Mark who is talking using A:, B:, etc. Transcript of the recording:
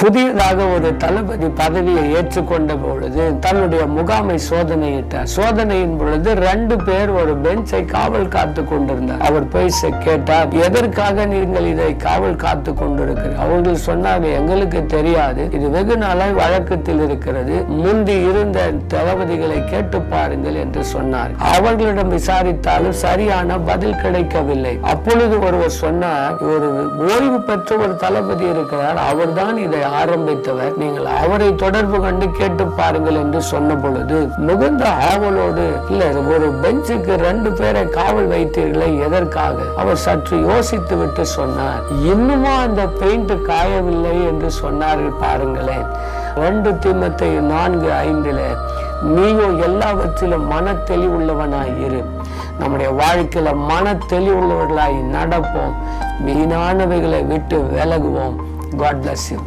A: புதியதாக ஒரு தளபதி பதவியை ஏற்றுக்கொண்ட பொழுது தன்னுடைய முகாமை சோதனையிட்டார். சோதனையின் பொழுது 2 பேர் ஒரு பெஞ்சை காவல் காத்து கொண்டிருந்தார். அவர் போய் கேட்டார், எதற்காக நீங்கள் இதை காவல் காத்து கொண்டிருக்கிறார்? அவர்கள் சொன்னாங்க, எங்களுக்கு தெரியாது, இது வெகு நாளாய் வழக்கத்தில் இருக்கிறது, முந்தி இருந்த தளபதிகளை கேட்டு பாருங்கள் என்று சொன்னார். அவர்களிடம் விசாரித்தாலும் சரியான பதில் கிடைக்கவில்லை. அப்பொழுது ஒருவர் சொன்னார், ஒரு ஓய்வு பெற்ற ஒரு தளபதி இருக்கிறார், அவர்தான் இதை ஆரம்பித்தவர், நீங்கள் அவரை தொடர்பு கொண்டு கேட்டு பாருங்கள் என்று சொன்ன பொழுது மிகுந்த ஆவலோடு, இல்ல ஒரு பெஞ்சுக்கு 2 பேரை காவல் வைத்தீர்களே, எதற்காக? அவர் சற்று யோசித்து விட்டு சொன்னார், இன்னுமா அந்த பெயிண்ட் காயவில்லை என்று சொன்னார்கள். பாருங்களேன், 2 தீமோத்தேயு 4:5 நீயோ எல்லாவற்றிலும் மன தெளிவுள்ளவனாய் இரு. நம்முடைய வாழ்க்கையில மன தெளிவுள்ளவர்களாய் நடப்போம், வீணானவைகளை விட்டு விலகுவோம். God bless you.